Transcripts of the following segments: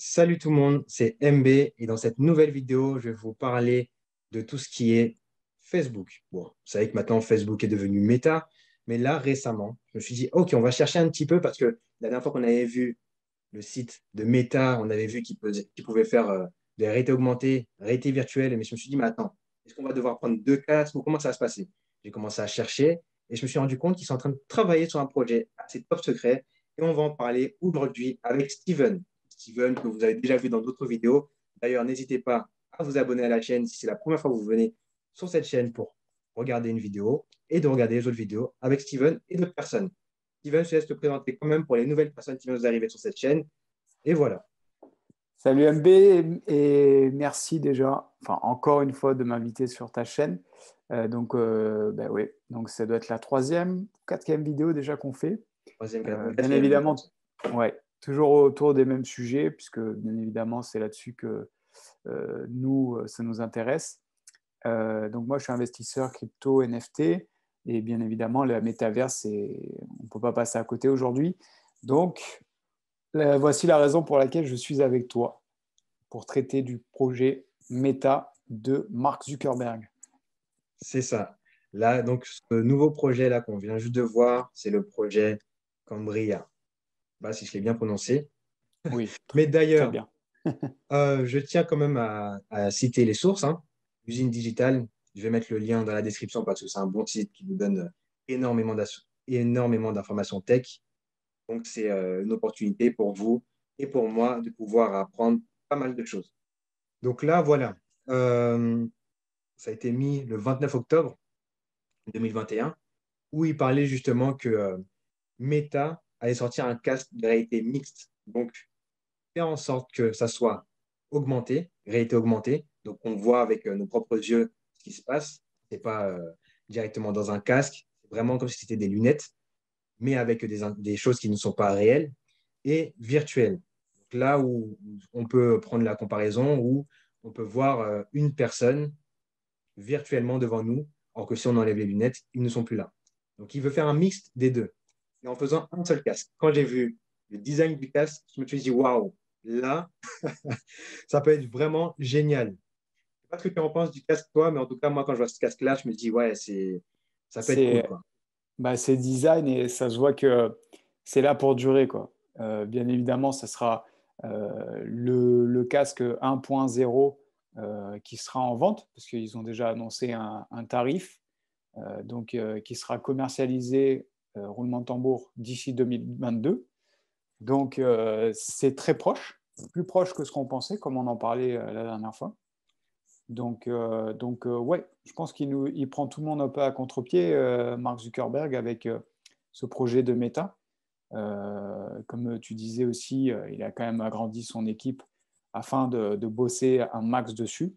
Salut tout le monde, c'est MB et dans cette nouvelle vidéo, je vais vous parler de tout ce qui est Facebook. Bon, vous savez que maintenant Facebook est devenu Meta, mais là récemment, je me suis dit, ok, on va chercher un petit peu parce que la dernière fois qu'on avait vu le site de Meta, on avait vu qu'il pouvait faire des réalités augmentées, réalité virtuelle, mais je me suis dit, mais attends, est-ce qu'on va devoir prendre deux casques ou comment ça va se passer? J'ai commencé à chercher et je me suis rendu compte qu'ils sont en train de travailler sur un projet assez top secret et on va en parler aujourd'hui avec Steven. Steven, que vous avez déjà vu dans d'autres vidéos. D'ailleurs, n'hésitez pas à vous abonner à la chaîne si c'est la première fois que vous venez sur cette chaîne pour regarder une vidéo et de regarder les autres vidéos avec Steven et d'autres personnes. Steven, je te laisse te présenter quand même pour les nouvelles personnes qui viennent d'arriver sur cette chaîne. Et voilà. Salut MB et merci déjà, enfin encore une fois de m'inviter sur ta chaîne. Oui, donc ça doit être la troisième, quatrième vidéo déjà qu'on fait. Troisième, Bien quatrième, je évidemment, pense. ouais, toujours autour des mêmes sujets puisque bien évidemment c'est là-dessus que ça nous intéresse. Donc moi je suis investisseur crypto NFT et bien évidemment la métaverse, on ne peut pas passer à côté aujourd'hui. Donc voici la raison pour laquelle je suis avec toi pour traiter du projet Meta de Mark Zuckerberg. C'est ça. Là, donc, ce nouveau projet là qu'on vient juste de voir, c'est le projet Cambria. Bah, si je l'ai bien prononcé. Oui, Mais très d'ailleurs, bien. je tiens quand même à citer les sources, hein. Usine Digitale, je vais mettre le lien dans la description parce que c'est un bon site qui vous donne énormément d'informations tech. Donc, c'est une opportunité pour vous et pour moi de pouvoir apprendre pas mal de choses. Donc là, voilà. Euh, Ça a été mis le 29 octobre 2021, où il parlait justement que Meta allait sortir un casque de réalité mixte. Donc, faire en sorte que ça soit augmenté, réalité augmentée. Donc, on voit avec nos propres yeux ce qui se passe. Ce n'est pas directement dans un casque, c'est vraiment comme si c'était des lunettes, mais avec des choses qui ne sont pas réelles et virtuelles. Donc, là où on peut prendre la comparaison, où on peut voir une personne virtuellement devant nous, alors que si on enlève les lunettes, ils ne sont plus là. Donc, il veut faire un mixte des deux, et en faisant un seul casque. Quand j'ai vu le design du casque, je me suis dit, waouh, là, ça peut être vraiment génial. Je ne sais pas ce que tu en penses du casque, toi, mais en tout cas, moi, quand je vois ce casque-là, je me dis, ouais, ça peut être cool, C'est quoi. c'est design et ça se voit que c'est là pour durer, quoi. Bien évidemment, ça sera le casque 1.0 qui sera en vente parce qu'ils ont déjà annoncé un tarif qui sera commercialisé, roulement de tambour, d'ici 2022. Donc, c'est très proche, plus proche que ce qu'on pensait, comme on en parlait la dernière fois. Ouais, je pense il prend tout le monde un peu à contre-pied, Mark Zuckerberg, avec ce projet de Meta. Comme tu disais aussi, il a quand même agrandi son équipe afin de bosser un max dessus.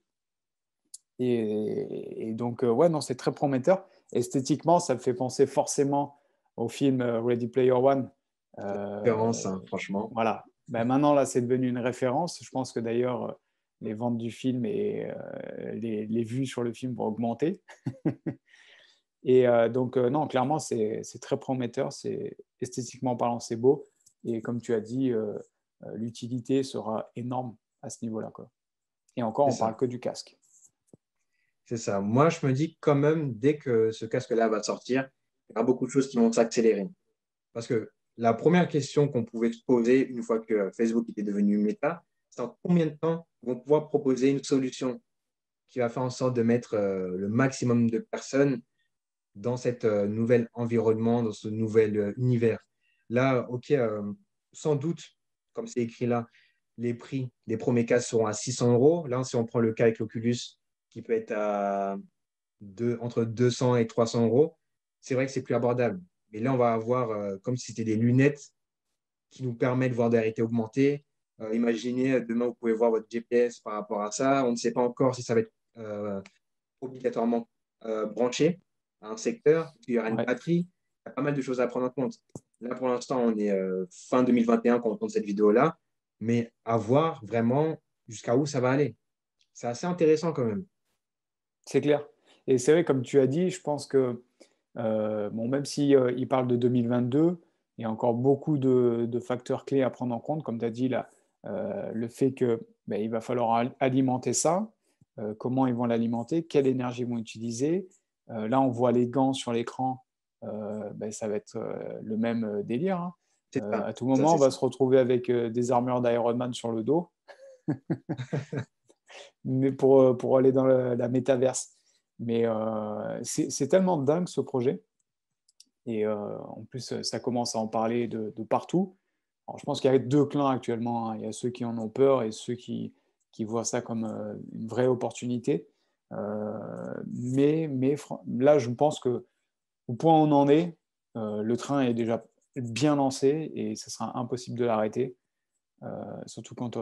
Ouais, non, c'est très prometteur. Esthétiquement, ça me fait penser forcément au film Ready Player One. Différence, Euh, hein, franchement. voilà. Ben maintenant, là, c'est devenu une référence. Je pense que d'ailleurs, les ventes du film et les vues sur le film vont augmenter. Non, clairement, c'est très prometteur. C'est esthétiquement parlant, c'est beau. Et comme tu as dit, l'utilité sera énorme à ce niveau-là, quoi. Et encore, C'est on parle ça. que du casque. C'est ça. Moi, je me dis quand même, dès que ce casque-là va sortir, il y aura beaucoup de choses qui vont s'accélérer. Parce que la première question qu'on pouvait se poser une fois que Facebook était devenu Meta, c'est en combien de temps ils vont pouvoir proposer une solution qui va faire en sorte de mettre le maximum de personnes dans cet nouvel environnement, dans ce nouvel univers. Là, ok, sans doute, comme c'est écrit là, les prix des premiers cas seront à 600 euros. Là, si on prend le cas avec l'Oculus, qui peut être entre 200 et 300 euros, c'est vrai que c'est plus abordable. Mais là, on va avoir comme si c'était des lunettes qui nous permettent de voir des réalités augmentées. Imaginez, demain, vous pouvez voir votre GPS par rapport à ça. On ne sait pas encore si ça va être obligatoirement branché à un secteur, il y aura une Ouais. batterie. Il y a pas mal de choses à prendre en compte. Là, pour l'instant, on est fin 2021 quand on tourne cette vidéo-là, mais à voir vraiment jusqu'à où ça va aller. C'est assez intéressant quand même. C'est clair. Et c'est vrai, comme tu as dit, je pense que, bon, même si, il parle de 2022, il y a encore beaucoup de facteurs clés à prendre en compte. Comme tu as dit, le fait que il va falloir alimenter ça, comment ils vont l'alimenter, quelle énergie ils vont utiliser. Là, on voit les gants sur l'écran, ça va être le même délire, hein. C'est ça, À tout c'est ça, moment, on c'est va ça. se retrouver avec des armures d'Iron Man sur le dos, mais pour aller dans la métaverse. Mais c'est tellement dingue ce projet. Et en plus, ça commence à en parler de partout. Alors, je pense qu'il y a deux clans actuellement, hein. Il y a ceux qui en ont peur et ceux qui voient ça comme une vraie opportunité. Là, je pense que au point où on en est, le train est déjà bien lancé et ce sera impossible de l'arrêter. Surtout quand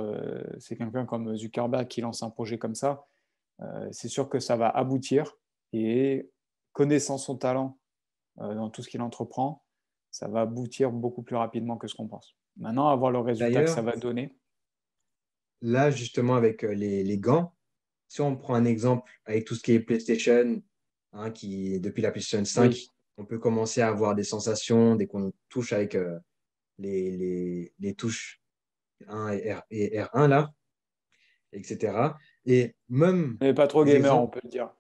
c'est quelqu'un comme Zuckerberg qui lance un projet comme ça. C'est sûr que ça va aboutir et connaissant son talent dans tout ce qu'il entreprend, ça va aboutir beaucoup plus rapidement que ce qu'on pense. Maintenant, à voir le résultat que ça D'ailleurs, va donner. là, justement, avec les gants, si on prend un exemple avec tout ce qui est PlayStation, hein, qui, depuis la PlayStation Oui, 5, on peut commencer à avoir des sensations dès qu'on touche avec les touches 1 et R1, là, etc. Et même on n'est pas trop des gamer, on exemples. peut le dire.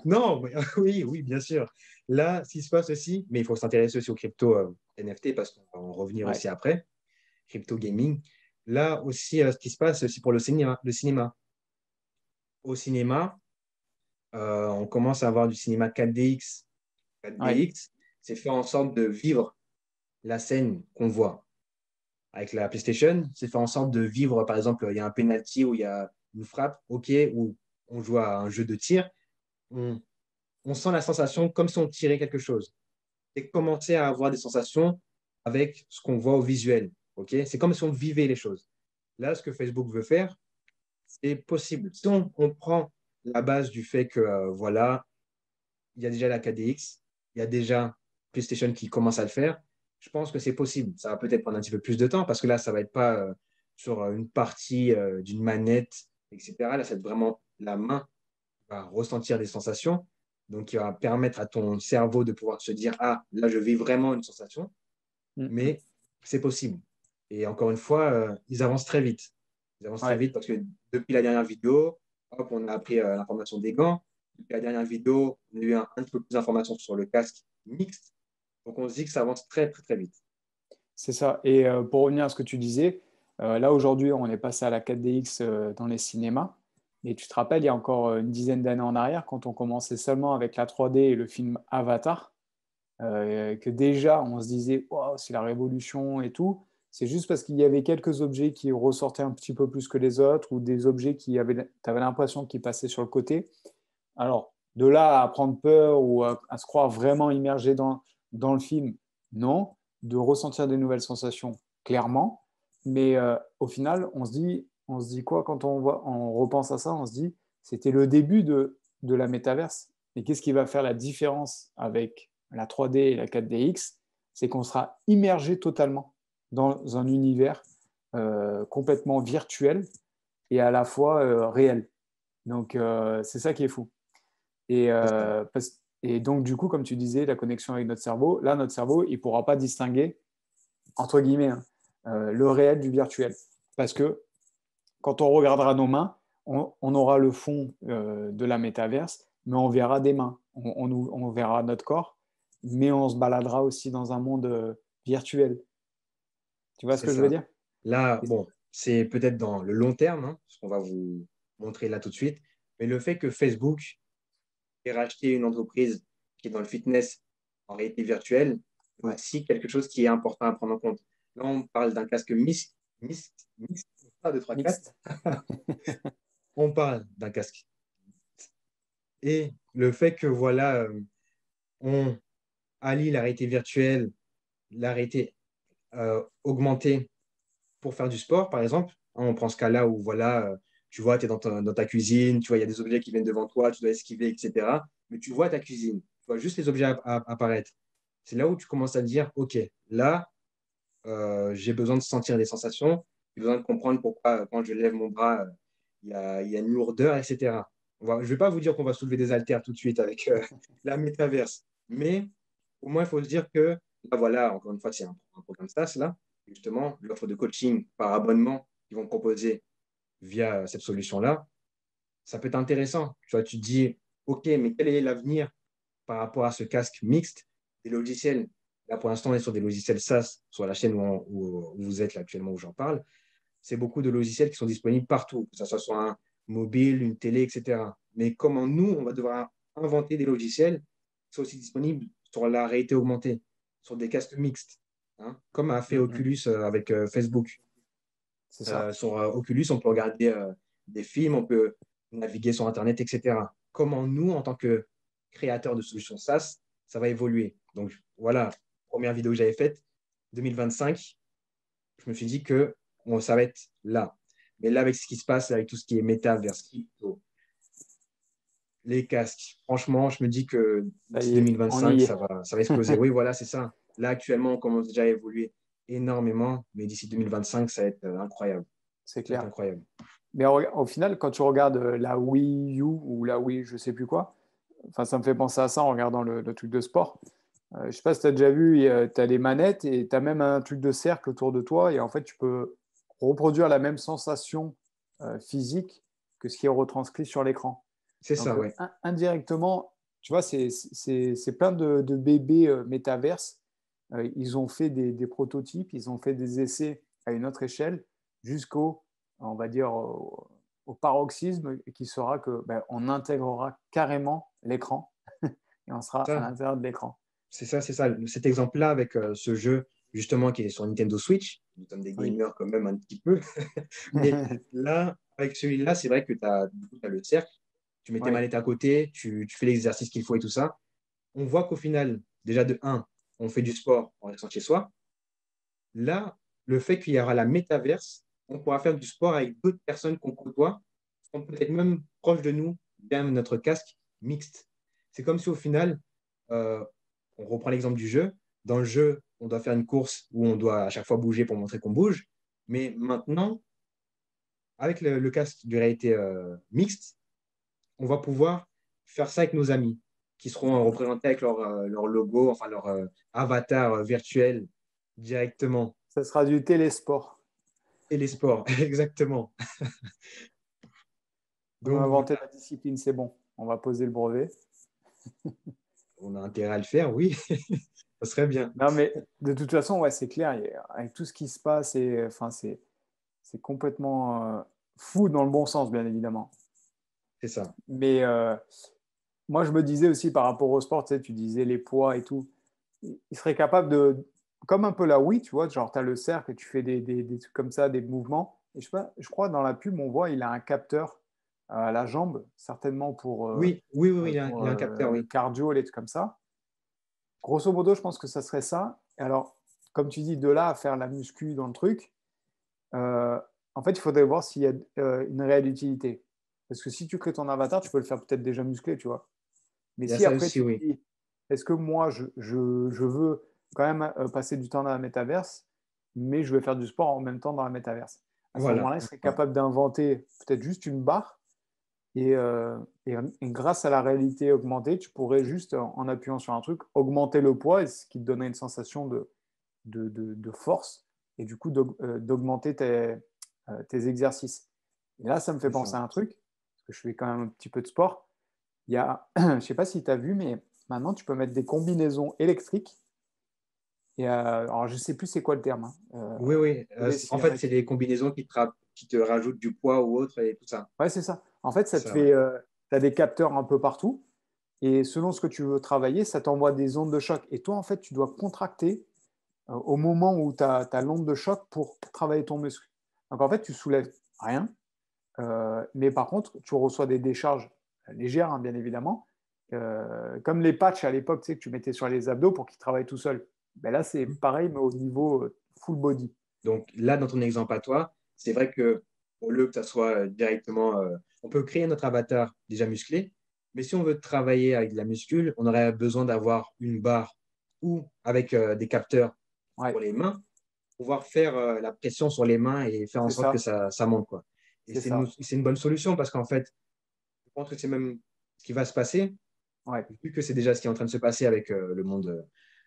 Non, mais, oui, oui, bien sûr. Là, ce qui se passe aussi, mais il faut s'intéresser aussi aux crypto NFT parce qu'on va en revenir Ouais, aussi après, crypto gaming. Là aussi, ce qui se passe aussi pour le cinéma. Le cinéma. Au cinéma, on commence à avoir du cinéma 4DX. ouais, 4DX, c'est faire en sorte de vivre la scène qu'on voit. Avec la PlayStation, c'est faire en sorte de vivre, par exemple, il y a un penalty où il y a une frappe, OK, où on joue à un jeu de tir, on, on sent la sensation comme si on tirait quelque chose. C'est commencer à avoir des sensations avec ce qu'on voit au visuel. OK? C'est comme si on vivait les choses. Là, ce que Facebook veut faire, c'est possible. Si on prend la base du fait que, voilà, il y a déjà la KDX, il y a déjà PlayStation qui commence à le faire, je pense que c'est possible. Ça va peut-être prendre un petit peu plus de temps parce que là, ça va être pas sur une partie d'une manette, etc. Là, c'est vraiment la main qui va ressentir des sensations. Donc, qui va permettre à ton cerveau de pouvoir se dire, ah, là, je vis vraiment une sensation, mm, mm, mais c'est possible. Et encore une fois, ils avancent très vite. Ils avancent très ouais. vite parce que depuis la dernière vidéo, hop, on a appris l'information des gants. Depuis la dernière vidéo, on a eu un petit peu plus d'informations sur le casque mixte. Donc, on se dit que ça avance très, très, très vite. C'est ça. Et pour revenir à ce que tu disais, là aujourd'hui, on est passé à la 4DX dans les cinémas. Et tu te rappelles, il y a encore une dizaine d'années en arrière, quand on commençait seulement avec la 3D et le film Avatar, que déjà on se disait wow, c'est la révolution et tout. C'est juste parce qu'il y avait quelques objets qui ressortaient un petit peu plus que les autres ou des objets qui avaient, tu avais l'impression qu'ils passaient sur le côté. Alors, de là à prendre peur ou à se croire vraiment immergé dans le film, non. De ressentir des nouvelles sensations, clairement. Mais au final, on se dit quoi quand on repense à ça? On se dit, c'était le début de la métaverse. Et qu'est-ce qui va faire la différence avec la 3D et la 4DX? C'est qu'on sera immergé totalement dans un univers complètement virtuel et à la fois réel. Donc, c'est ça qui est fou. C'est ça. Et donc, du coup, comme tu disais, la connexion avec notre cerveau, là, notre cerveau, il ne pourra pas distinguer, entre guillemets, hein, le réel du virtuel. Parce que quand on regardera nos mains, on aura le fond de la métaverse, mais on verra des mains. On verra notre corps, mais on se baladera aussi dans un monde virtuel. Tu vois ce C'est que je veux ça. dire? Là, bon, c'est peut-être dans le long terme, hein, ce qu'on va vous montrer là tout de suite. Mais le fait que Facebook ait racheté une entreprise qui est dans le fitness en réalité virtuelle, c'est Ouais. aussi quelque chose qui est important à prendre en compte. Là, on parle d'un casque mixte, pas de 3, 4. Mixte. On parle d'un casque. Et le fait que, voilà, on allie la réalité virtuelle, la réalité augmentée pour faire du sport, par exemple. Hein, on prend ce cas-là où, voilà, tu vois, tu es dans ta cuisine, tu vois, il y a des objets qui viennent devant toi, tu dois esquiver, etc. Mais tu vois ta cuisine, tu vois juste les objets apparaître. C'est là où tu commences à te dire, OK, là, j'ai besoin de sentir des sensations, j'ai besoin de comprendre pourquoi, quand je lève mon bras, il y a une lourdeur, etc. Je ne vais pas vous dire qu'on va soulever des haltères tout de suite avec la métaverse, mais au moins, il faut se dire que, là, voilà, encore une fois, c'est un programme SaaS, là. justement, l'offre de coaching par abonnement qu'ils vont proposer via cette solution-là, ça peut être intéressant. Tu vois, tu te dis, OK, mais quel est l'avenir par rapport à ce casque mixte des logiciels? Là, pour l'instant, on est sur des logiciels SaaS, sur la chaîne où vous êtes là, actuellement, où j'en parle. C'est beaucoup de logiciels qui sont disponibles partout, que ce soit sur un mobile, une télé, etc. Mais comment nous, on va devoir inventer des logiciels qui sont aussi disponibles sur la réalité augmentée, sur des casques mixtes, hein, comme a fait Mhm. Oculus avec Facebook. C'est ça. Sur Oculus, on peut regarder des films, on peut naviguer sur Internet, etc. Comment nous, en tant que créateurs de solutions SaaS, ça va évoluer. Donc voilà, première vidéo que j'avais faite, 2025, je me suis dit que ça va être là. Mais là, avec ce qui se passe, avec tout ce qui est métaverse, crypto, les casques, franchement, je me dis que Ça d'ici y est, on 2025, y est. ça va exploser. Oui, voilà, c'est ça. Là, actuellement, on commence déjà à évoluer énormément, mais d'ici 2025, ça va être incroyable. C'est Ça va être clair. incroyable. Mais au final, quand tu regardes la Wii U ou la Wii, je sais plus quoi, enfin, ça me fait penser à ça en regardant le truc de sport. Je sais pas si tu as déjà vu, tu as les manettes et tu as même un truc de cercle autour de toi. Et en fait, tu peux reproduire la même sensation physique que ce qui est retranscrit sur l'écran. C'est Donc, ça, ouais. indirectement, tu vois, c'est plein de bébés métaverses. Ils ont fait des prototypes, ils ont fait des essais à une autre échelle jusqu'au, on va dire, au paroxysme qui sera que ben, on intégrera carrément l'écran et on sera à Ça, l'intérieur de l'écran. c'est ça, c'est ça. Cet exemple-là avec ce jeu, justement, qui est sur Nintendo Switch, nous sommes des Oui. gamers quand même un petit peu. Mais là, avec celui-là, c'est vrai que tu as, le cercle, tu mets tes Oui, manettes à côté, tu fais l'exercice qu'il faut et tout ça. On voit qu'au final, déjà de un, on fait du sport en restant chez soi. Là, le fait qu'il y aura la métaverse, on pourra faire du sport avec d'autres personnes qu'on côtoie, qui sont peut-être même proches de nous, via notre casque mixte. C'est comme si au final, euh, on reprend l'exemple du jeu. Dans le jeu, on doit faire une course où on doit à chaque fois bouger pour montrer qu'on bouge. Mais maintenant, avec le casque de réalité mixte, on va pouvoir faire ça avec nos amis qui seront représentés avec leur logo, enfin leur avatar virtuel directement. ça sera du télésport. Et les sports, exactement. On a Donc inventé voilà, la discipline, c'est bon. On va poser le brevet. on a intérêt à le faire, oui, ça serait bien. Non, mais de toute façon, ouais, c'est clair. Avec tout ce qui se passe, enfin, c'est complètement fou dans le bon sens, bien évidemment. C'est ça. Mais moi, je me disais aussi par rapport au sport, tu sais, tu disais les poids et tout. Il serait capable de, comme un peu la Wii, tu vois, genre tu as le cercle et tu fais des trucs comme ça, des mouvements. Et je sais pas, je crois dans la pub, on voit, il a un capteur à la jambe, certainement Oui, oui, oui, oui, pour il a un capteur, le oui. cardio, les trucs comme ça. Grosso modo, je pense que ça serait ça. Et alors, comme tu dis, de là à faire la muscu dans le truc, euh, en fait, il faudrait voir s'il y a une réelle utilité. Parce que si tu crées ton avatar, tu peux le faire peut-être déjà musclé, tu vois. Mais Il y a si ça après aussi, tu te oui. dis, est-ce que moi, je veux quand même passer du temps dans la métaverse, mais je vais faire du sport en même temps dans la métaverse. À ce Voilà. moment-là, il serait capable d'inventer peut-être juste une barre et, grâce à la réalité augmentée, tu pourrais juste, en appuyant sur un truc, augmenter le poids, ce qui te donnerait une sensation de force et du coup d'augmenter tes exercices. Et là, ça me fait C'est penser ça. à un truc, parce que je fais quand même un petit peu de sport. Il y a, je ne sais pas si tu as vu, mais maintenant, tu peux mettre des combinaisons électriques. Et, alors, je ne sais plus c'est quoi le terme. Hein. Oui, oui. Désolé En s'il y en fait, a c'est des qui. combinaisons qui te rajoutent du poids ou autre et tout ça. Ouais, c'est ça. En fait, C'est ça te ça, ouais. fait. Tu as des capteurs un peu partout. Et selon ce que tu veux travailler, ça t'envoie des ondes de choc. Et toi, en fait, tu dois contracter au moment où tu as l'onde de choc pour travailler ton muscle. Donc, en fait, tu soulèves rien. Mais par contre, tu reçois des décharges légères, hein, bien évidemment. Comme les patchs à l'époque, tu sais, que tu mettais sur les abdos pour qu'ils travaillent tout seuls. Ben là, c'est pareil, mais au niveau full body. Donc là, dans ton exemple à toi, c'est vrai que au lieu que ça soit directement, on peut créer notre avatar déjà musclé, mais si on veut travailler avec de la muscule, on aurait besoin d'avoir une barre ou avec des capteurs Ouais, pour les mains, pouvoir faire la pression sur les mains et faire en c'est sorte que ça. ça monte, quoi. Et C'est ça. c'est une bonne solution parce qu'en fait, je pense que c'est même ce qui va se passer, Ouais. vu que c'est déjà ce qui est en train de se passer avec le monde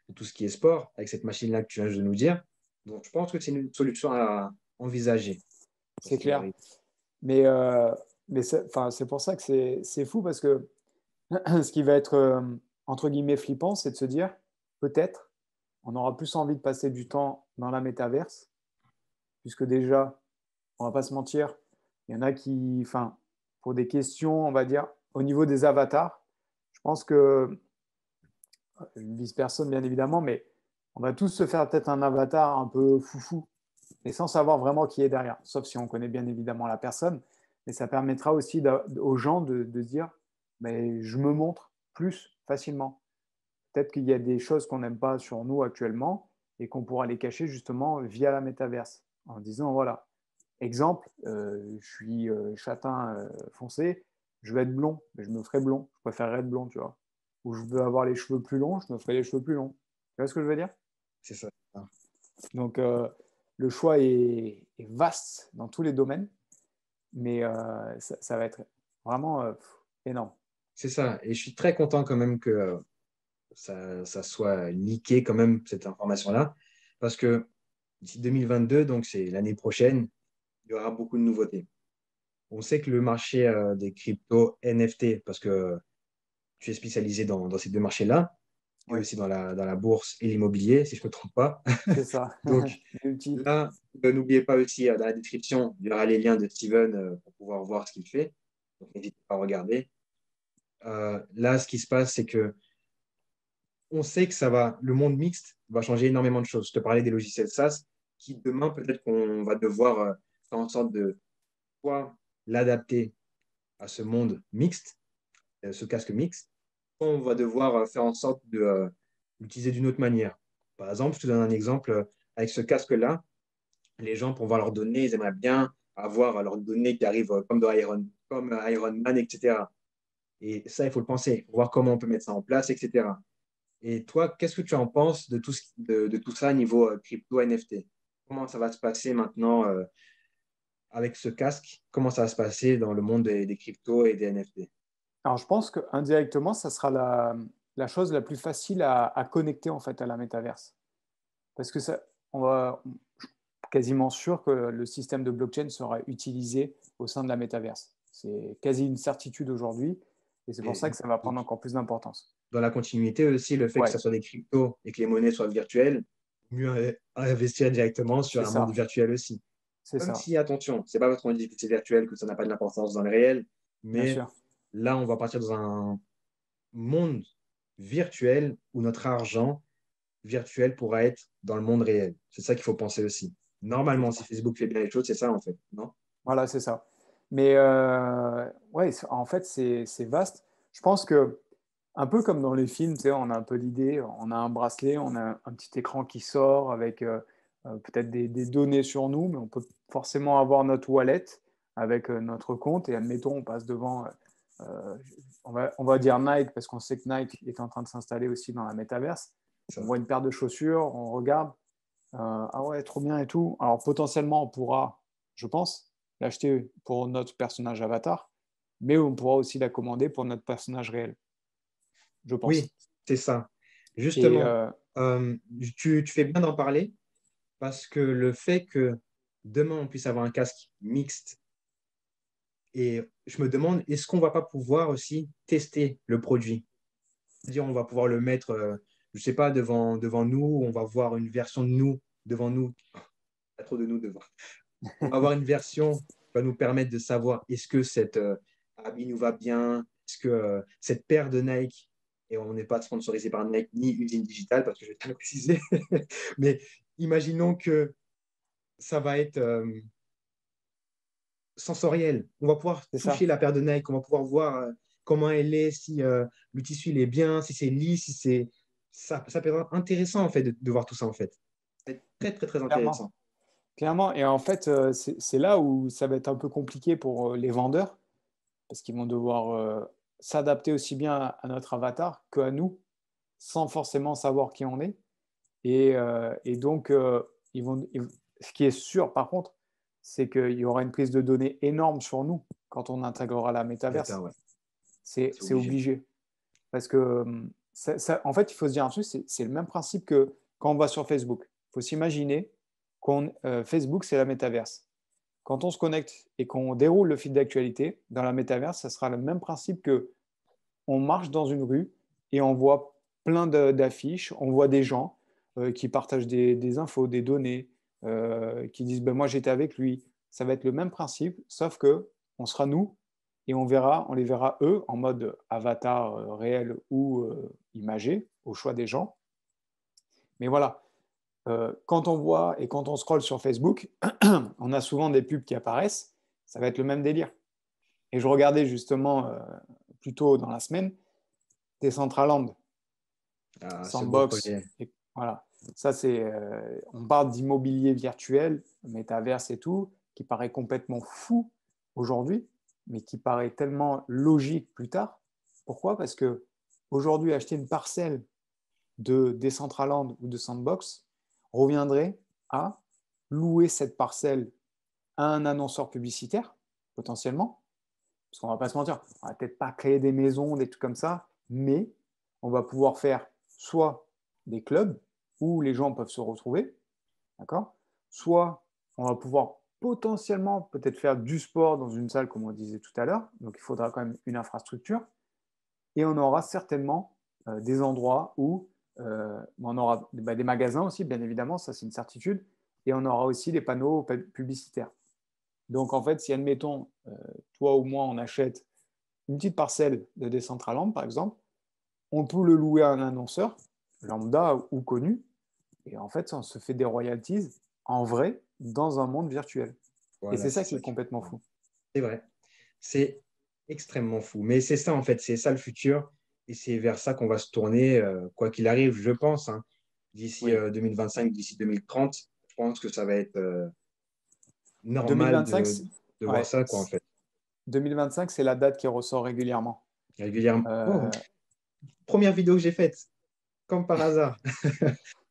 de tout ce qui est sport, avec cette machine-là que tu viens de nous dire. Donc, je pense que c'est une solution à envisager quand C'est ce qui va clair. arriver. Mais, c'est pour ça que c'est fou parce que ce qui va être, entre guillemets, flippant, c'est de se dire, peut-être, on aura plus envie de passer du temps dans la métaverse, puisque déjà, on va pas se mentir, il y en a qui, enfin, pour des questions, on va dire, au niveau des avatars, je pense que, je ne vise personne bien évidemment, mais on va tous se faire peut-être un avatar un peu foufou, et sans savoir vraiment qui est derrière, sauf si on connaît bien évidemment la personne, mais ça permettra aussi aux gens de se dire, mais je me montre plus facilement. Peut-être qu'il y a des choses qu'on n'aime pas sur nous actuellement et qu'on pourra les cacher justement via la métaverse, en disant, voilà, exemple, je suis châtain foncé, je veux être blond, mais je me ferai blond, je préférerais être blond, tu vois. Ou je veux avoir les cheveux plus longs, je me ferai les cheveux plus longs. Tu vois ce que je veux dire? C'est ça. Donc, le choix est vaste dans tous les domaines, mais ça va être vraiment énorme. C'est ça. Et je suis très content quand même que ça soit leaké quand même, cette information-là. Parce que d'ici 2022, donc c'est l'année prochaine, il y aura beaucoup de nouveautés. On sait que le marché des cryptos NFT, parce que tu es spécialisé dans ces deux marchés-là, et Oui, aussi dans la bourse et l'immobilier, si je ne me trompe pas. c'est ça. Donc Multi. là, n'oubliez pas aussi dans la description, il y aura les liens de Steven pour pouvoir voir ce qu'il fait. Donc n'hésitez pas à regarder. Là, ce qui se passe, c'est que on sait que le monde mixte va changer énormément de choses. Je te parlais des logiciels SaaS qui demain, peut-être qu'on va devoir faire en sorte de soit l'adapter à ce monde mixte, ce casque mixte, soit on va devoir faire en sorte de l'utiliser d'une autre manière. Par exemple, je te donne un exemple. Avec ce casque-là, les gens, pour voir leurs données, ils aimeraient bien avoir leurs données qui arrivent comme Iron Man, etc. Et ça, il faut le penser, voir comment on peut mettre ça en place, etc. Et toi, qu'est-ce que tu en penses de tout ça niveau crypto NFT? Comment ça va se passer maintenant avec ce casque? Comment ça va se passer dans le monde des cryptos et des NFT? Alors, je pense qu'indirectement, ça sera la chose la plus facile à connecter en fait à la métaverse. Parce que ça, je suis quasiment sûr que le système de blockchain sera utilisé au sein de la métaverse. C'est quasi une certitude aujourd'hui et c'est pour Et ça que ça va prendre donc, encore plus d'importance. dans la continuité aussi, le fait que Ouais, ça soit des cryptos et que les monnaies soient virtuelles, mieux investir directement sur c'est un monde ça, virtuel aussi. c'est Même ça, si, attention, c'est pas parce qu'on dit que c'est virtuel que ça n'a pas d'importance dans le réel, bien mais sûr. là, on va partir dans un monde virtuel où notre argent virtuel pourra être dans le monde réel. C'est ça qu'il faut penser aussi. C'est Normalement, si ça. Facebook fait bien les choses, c'est ça en fait, non? Voilà, c'est ça. Mais ouais, en fait, c'est vaste. Je pense que, un peu comme dans les films, tu sais, on a un peu l'idée, on a un bracelet, on a un petit écran qui sort avec peut-être des données sur nous, mais on peut forcément avoir notre wallet avec notre compte et admettons, on passe devant, euh, on va dire Nike parce qu'on sait que Nike est en train de s'installer aussi dans la métaverse. On Ça. voit une paire de chaussures, on regarde, ah ouais, trop bien et tout. Alors potentiellement, on pourra, je pense, l'acheter pour notre personnage avatar, mais on pourra aussi la commander pour notre personnage réel, je Oui, pense. c'est ça. Et Justement, euh, tu fais bien d'en parler parce que le fait que demain on puisse avoir un casque mixte et je me demande, est-ce qu'on va pas pouvoir aussi tester le produit? C'est-à-dire, on va pouvoir le mettre, je sais pas, devant nous, on va voir une version de nous devant nous, pas trop de nous devant. On va avoir une version qui va nous permettre de savoir est-ce que cette habit nous va bien, est-ce que cette paire de Nike, et on n'est pas sponsorisé par Nike ni usine digitale, parce que je vais te le préciser, mais imaginons que ça va être sensoriel. On va pouvoir c'est toucher ça, la paire de Nike, on va pouvoir voir comment elle est, si le tissu il est bien, si c'est lisse, si c'est... Ça peut être intéressant en fait de voir tout ça en fait. Ça va être très très très clairement. intéressant. Clairement. Et en fait, c'est là où ça va être un peu compliqué pour les vendeurs, parce qu'ils vont devoir s'adapter aussi bien à notre avatar qu'à nous, sans forcément savoir qui on est. Et donc, ce qui est sûr, par contre, c'est qu'il y aura une prise de données énorme sur nous quand on intégrera la Data, métaverse. ouais, c'est C'est obligé. obligé. Parce que, en fait, il faut se dire un truc, c'est le même principe que quand on va sur Facebook. Il faut s'imaginer, Facebook, c'est la métaverse. Quand on se connecte et qu'on déroule le fil d'actualité dans la métaverse, ça sera le même principe que on marche dans une rue et on voit plein d'affiches, on voit des gens qui partagent des infos, des données, qui disent ben, moi j'étais avec lui. Ça va être le même principe, sauf que on sera nous et on les verra eux en mode avatar réel ou imagé, au choix des gens. Mais voilà, quand on voit et quand on scrolle sur Facebook, on a souvent des pubs qui apparaissent, ça va être le même délire. Et je regardais justement plus tôt dans la semaine Decentraland, Ah, ce beau Sandbox. projet. Et voilà, ça c'est, on parle d'immobilier virtuel, métaverse et tout, qui paraît complètement fou aujourd'hui, mais qui paraît tellement logique plus tard. Pourquoi? Parce que aujourd'hui, acheter une parcelle de Decentraland ou de Sandbox reviendrait à louer cette parcelle à un annonceur publicitaire, potentiellement, parce qu'on ne va pas se mentir, on ne va peut-être pas créer des maisons, des trucs comme ça, mais on va pouvoir faire soit des clubs où les gens peuvent se retrouver, d'accord? Soit on va pouvoir potentiellement peut-être faire du sport dans une salle, comme on disait tout à l'heure, donc il faudra quand même une infrastructure, et on aura certainement des endroits où on aura des magasins aussi, bien évidemment, ça c'est une certitude, et on aura aussi des panneaux publicitaires. Donc en fait, si admettons, toi ou moi, on achète une petite parcelle de Decentraland, par exemple, on peut le louer à un annonceur, lambda ou connu, et en fait, on se fait des royalties en vrai dans un monde virtuel. Et Voilà, c'est c'est ça qui ça est complètement fou. C'est vrai. C'est extrêmement fou. Mais c'est ça, en fait, c'est ça le futur. Et c'est vers ça qu'on va se tourner, quoi qu'il arrive, je pense, hein. D'ici Oui. 2025, d'ici 2030, je pense que ça va être normal 2025, de voir ouais, ça, quoi, en fait. 2025, c'est la date qui ressort régulièrement. Régulièrement. Oh, Euh, première vidéo que j'ai faite, comme par hasard.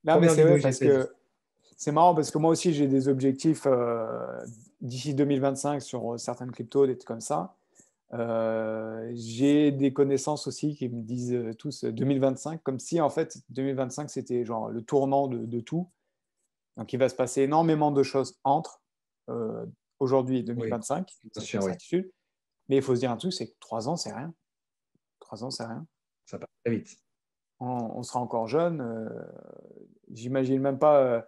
non, mais Première c'est vidéo vrai que j'ai parce faite. que c'est marrant parce que moi aussi, j'ai des objectifs d'ici 2025 sur certaines cryptos, des trucs comme ça. J'ai des connaissances aussi qui me disent tous 2025, comme si en fait 2025 c'était genre le tournant de tout. Donc il va se passer énormément de choses entre aujourd'hui et Oui, 2025, bien c'est une sûr, oui. certitude. Mais il faut se dire un truc, c'est que 3 ans, c'est rien. 3 ans, c'est rien. Ça passe très vite. On sera encore jeune. J'imagine même pas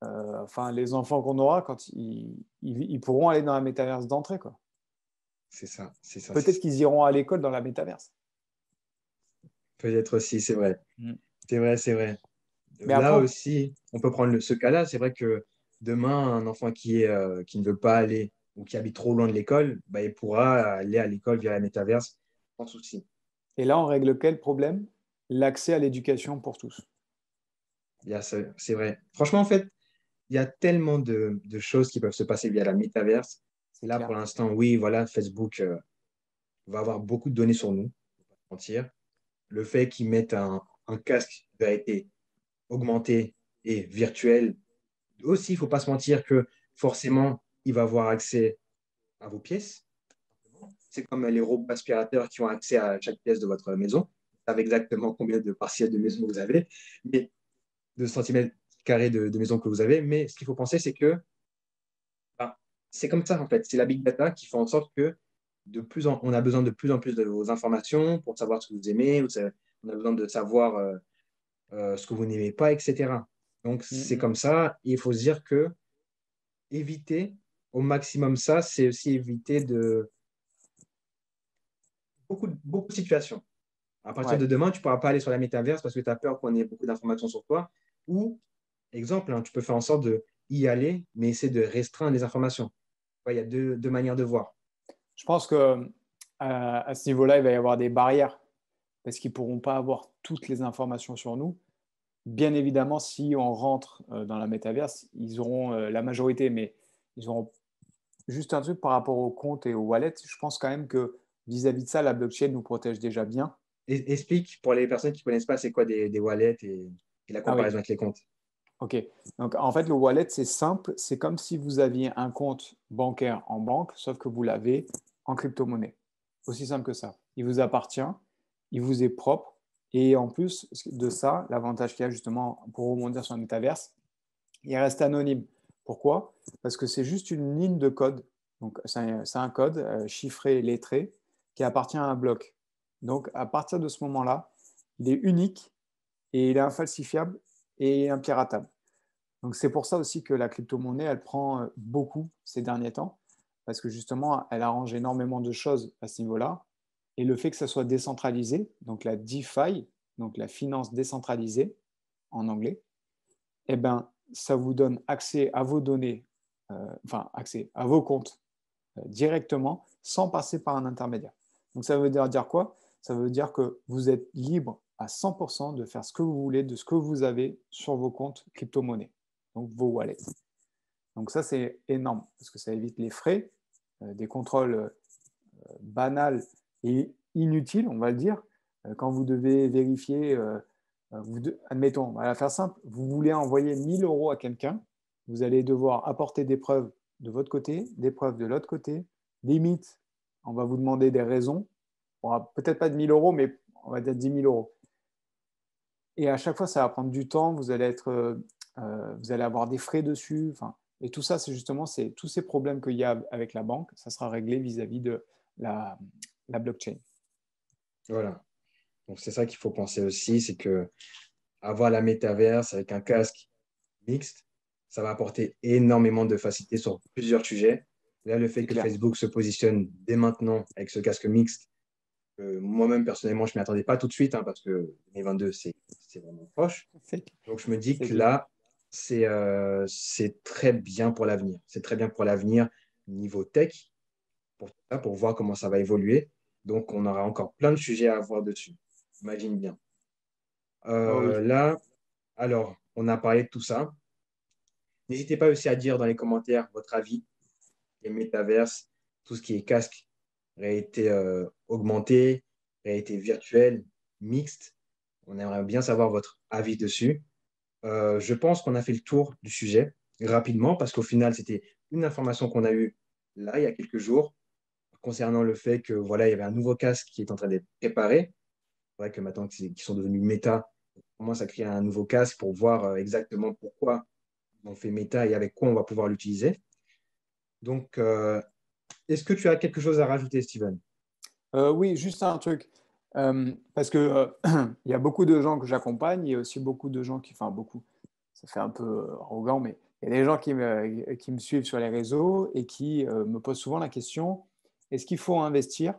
enfin, les enfants qu'on aura quand ils pourront aller dans la métaverse d'entrée, quoi. C'est ça, c'est ça, c'est Peut-être ça. qu'ils iront à l'école dans la métaverse. Peut-être aussi, c'est vrai. Mm. C'est vrai, c'est vrai. Mais Là après, aussi, on peut prendre ce cas-là. C'est vrai que demain, un enfant qui ne veut pas aller ou qui habite trop loin de l'école, bah, il pourra aller à l'école via la métaverse sans souci. et là, on règle quel problème? L'accès à l'éducation pour tous. C'est vrai. Franchement, en fait, il y a tellement de choses qui peuvent se passer via la métaverse. C'est Là, pour clair. l'instant, oui, voilà, Facebook va avoir beaucoup de données sur nous, faut pas mentir. Le fait qu'ils mettent un casque de réalité augmenté et virtuel, aussi, il ne faut pas se mentir que forcément, il va avoir accès à vos pièces. C'est comme les robots aspirateurs qui ont accès à chaque pièce de votre maison. Vous savez exactement combien de partiels de maison vous avez, mais de centimètres carrés de maison que vous avez. Mais ce qu'il faut penser, c'est que ben, c'est comme ça, en fait. C'est la big data qui fait en sorte que on a besoin de plus en plus de vos informations pour savoir ce que vous aimez, on a besoin de savoir ce que vous n'aimez pas, etc. Donc, Mm, c'est mm. comme ça. Et il faut se dire que éviter au maximum ça, c'est aussi éviter de beaucoup de situations. À partir Ouais. de demain, tu ne pourras pas aller sur la métaverse parce que tu as peur qu'on ait beaucoup d'informations sur toi. Ou, exemple, hein, tu peux faire en sorte de y aller, mais essayer de restreindre les informations. Ouais, il y a deux manières de voir. Je pense que à ce niveau-là, il va y avoir des barrières parce qu'ils ne pourront pas avoir toutes les informations sur nous. Bien évidemment, si on rentre dans la métaverse, ils auront la majorité, mais ils auront juste un truc par rapport au compte et au wallet. Je pense quand même que vis-à-vis de ça, la blockchain nous protège déjà bien. Explique pour les personnes qui ne connaissent pas c'est quoi des wallets et la Ah oui, comparaison avec les comptes. ok. Donc en fait, le wallet, c'est simple. C'est comme si vous aviez un compte bancaire en banque, sauf que vous l'avez en crypto-monnaie. Aussi simple que ça. Il vous appartient, il vous est propre. Et en plus de ça, l'avantage qu'il y a justement pour rebondir sur un métaverse, il reste anonyme. Pourquoi? Parce que c'est juste une ligne de code. Donc, c'est un code chiffré, lettré, qui appartient à un bloc. Donc, à partir de ce moment-là, il est unique et il est infalsifiable et impiratable. Donc, c'est pour ça aussi que la crypto-monnaie, elle prend beaucoup ces derniers temps, parce que justement, elle arrange énormément de choses à ce niveau-là. Et le fait que ça soit décentralisé, donc la DeFi, donc la finance décentralisée en anglais, eh ben, ça vous donne accès à vos données, enfin, accès à vos comptes directement sans passer par un intermédiaire. Donc, ça veut dire quoi? Ça veut dire que vous êtes libre à 100% de faire ce que vous voulez de ce que vous avez sur vos comptes crypto-monnaies, donc vos wallets. Donc, ça, c'est énorme parce que ça évite les frais, des contrôles banals et inutiles, on va le dire. Quand vous devez vérifier, admettons, on va la faire simple, vous voulez envoyer 1000 euros à quelqu'un, vous allez devoir apporter des preuves de votre côté, des preuves de l'autre côté, limite, on va vous demander des raisons. On va peut-être pas de 1000 euros, mais on va dire 10 000 euros. Et à chaque fois, ça va prendre du temps, vous allez avoir des frais dessus. Enfin, et tout ça, c'est justement tous ces problèmes qu'il y a avec la banque, ça sera réglé vis-à-vis de la blockchain. Voilà. Donc, c'est ça qu'il faut penser aussi, c'est que avoir la métaverse avec un casque mixte, ça va apporter énormément de facilité sur plusieurs sujets. Là, le fait C'est que clair. Facebook se positionne dès maintenant avec ce casque mixte, moi-même, personnellement, je ne m'y attendais pas tout de suite, hein, parce que 2022, c'est vraiment proche. Donc, je me dis C'est que clair. là, c'est très bien pour l'avenir. C'est très bien pour l'avenir niveau tech, pour voir comment ça va évoluer. Donc, on aura encore plein de sujets à voir dessus. Imagine bien. Oh oui. Là, alors, on a parlé de tout ça. N'hésitez pas aussi à dire dans les commentaires votre avis, les métaverses, tout ce qui est casque, réalité augmentée, réalité virtuelle, mixte. On aimerait bien savoir votre avis dessus. Je pense qu'on a fait le tour du sujet rapidement parce qu'au final, c'était une information qu'on a eue là, il y a quelques jours, concernant le fait que voilà, il y avait un nouveau casque qui est en train d'être préparé. C'est vrai que maintenant qu'ils sont devenus méta, on commence à créer un nouveau casque pour voir exactement pourquoi on fait méta et avec quoi on va pouvoir l'utiliser. Donc, est-ce que tu as quelque chose à rajouter, Steven? Oui, juste un truc. Parce que il y a beaucoup de gens que j'accompagne, il y a aussi beaucoup de gens enfin beaucoup, ça fait un peu arrogant, mais il y a des gens qui me suivent sur les réseaux et qui me posent souvent la question, est-ce qu'il faut investir?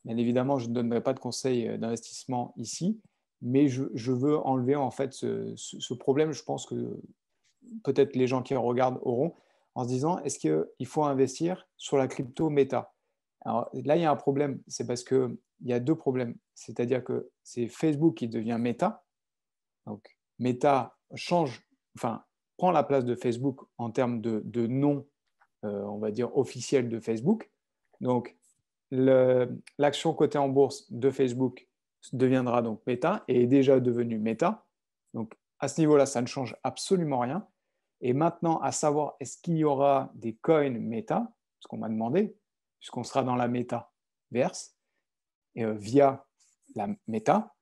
Bien évidemment, je ne donnerai pas de conseils d'investissement ici, mais je veux enlever en fait ce problème. Je pense que peut-être les gens qui regardent auront, en se disant, est-ce qu'il faut investir sur la crypto méta? Alors là, il y a un problème, c'est parce qu'il y a deux problèmes. C'est-à-dire que c'est Facebook qui devient méta. Donc, méta change, enfin, prend la place de Facebook en termes de nom, on va dire, officiel de Facebook. Donc, l'action cotée en bourse de Facebook deviendra donc méta et est déjà devenue méta. Donc, à ce niveau-là, ça ne change absolument rien. Et maintenant, à savoir, est-ce qu'il y aura des coins méta, ce qu'on m'a demandé, puisqu'on sera dans la métaverse, via la méta.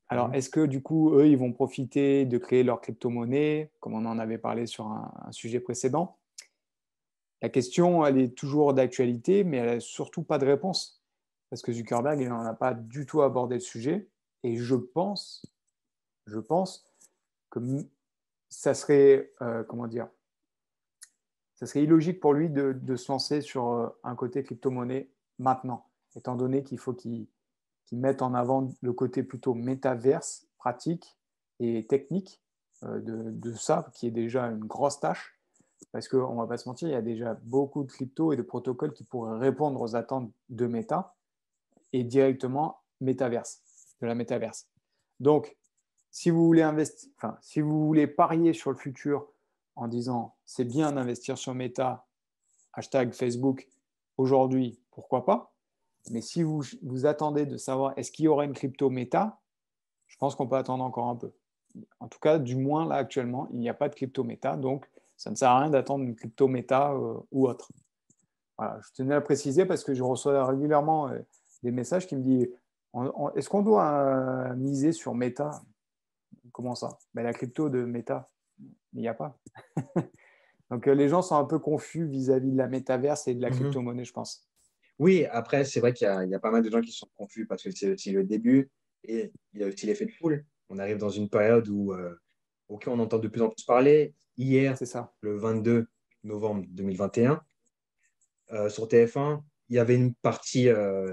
Alors, Mhm. est-ce que du coup, eux, ils vont profiter de créer leur crypto-monnaie, comme on en avait parlé sur un sujet précédent? La question, elle est toujours d'actualité, mais elle n'a surtout pas de réponse. Parce que Zuckerberg, il n'en a pas du tout abordé le sujet. Et je pense que ça serait, comment dire, ça serait illogique pour lui de se lancer sur un côté crypto-monnaie maintenant, étant donné qu'il faut qu'il mette en avant le côté plutôt métaverse, pratique et technique de ça, qui est déjà une grosse tâche. Parce qu'on ne va pas se mentir, il y a déjà beaucoup de cryptos et de protocoles qui pourraient répondre aux attentes de Meta et directement métaverse, de la métaverse. Donc, si vous voulez si vous voulez parier sur le futur en disant c'est bien d'investir sur Meta, hashtag Facebook, aujourd'hui, pourquoi pas? Mais si vous attendez de savoir est-ce qu'il y aura une crypto Meta, je pense qu'on peut attendre encore un peu. En tout cas, du moins là actuellement, il n'y a pas de crypto Meta, donc ça ne sert à rien d'attendre une crypto Meta ou autre. Voilà, je tenais à préciser parce que je reçois régulièrement des messages qui me disent est-ce qu'on doit miser sur Meta? Comment ça? Ben, la crypto de Meta, il n'y a pas. Donc, les gens sont un peu confus vis-à-vis de la métaverse et de la Mhm. crypto-monnaie, je pense. Oui, après, c'est vrai qu'il y a pas mal de gens qui sont confus parce que c'est aussi le début et il y a aussi l'effet de foule. On arrive dans une période où, OK, on entend de plus en plus parler. Hier, C'est ça. le 22 novembre 2021, sur TF1, il y avait une partie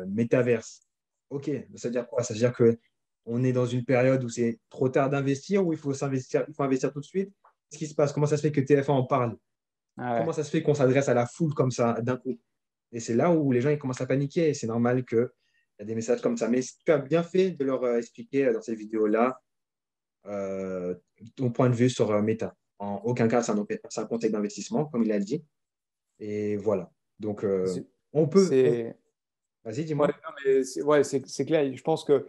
métaverse. OK, ça veut dire quoi? Ça veut dire que on est dans une période où c'est trop tard d'investir, où il faut investir tout de suite. Qu'est-ce qui se passe? Comment ça se fait que TF1 en parle? Ah Comment ouais. ça se fait qu'on s'adresse à la foule comme ça d'un coup? Et c'est là où les gens ils commencent à paniquer. Et c'est normal qu'il y a des messages comme ça. Mais tu as bien fait de leur expliquer dans cette vidéo-là euh, ton point de vue sur Meta. En aucun cas, c'est un conseil d'investissement, comme il a dit. Et voilà. Donc, C'est, on peut. c'est- Vas-y, ouais, dis-moi. non, mais ouais, c'est clair. Je pense que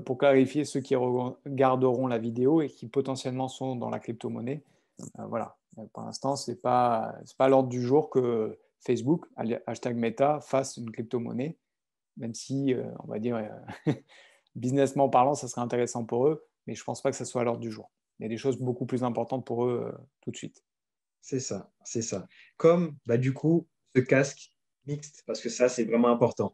pour clarifier, ceux qui regarderont la vidéo et qui potentiellement sont dans la crypto-monnaie, voilà. Pour l'instant, c'est pas à l'ordre du jour que Facebook, hashtag Meta, fasse une crypto-monnaie, même si, on va dire, businessment parlant, ça serait intéressant pour eux, mais je pense pas que ça soit à l'ordre du jour. Il y a des choses beaucoup plus importantes pour eux tout de suite. C'est ça, c'est ça. Comme, bah, du coup, ce casque mixte, parce que ça, c'est vraiment important.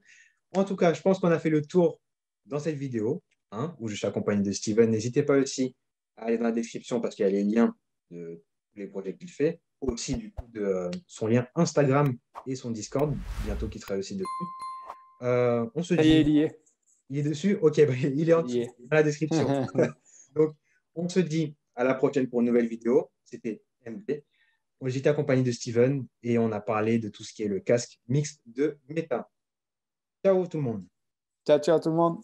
En tout cas, je pense qu'on a fait le tour dans cette vidéo, hein, où je suis accompagné de Steven. N'hésitez pas aussi à aller dans la description parce qu'il y a les liens de tous les projets qu'il fait. Aussi, du coup, de son lien Instagram et son Discord, bientôt qui sera aussi dessus. On se Ça y est, dit, il y est. il est dessus? Ok, bah, il est en Il y dessous, est. il est dans la description. Donc, on se dit à la prochaine pour une nouvelle vidéo. C'était MB. J'étais accompagné de Steven et on a parlé de tout ce qui est le casque mixte de Meta. Ciao tout le monde. Ciao, ciao tout le monde.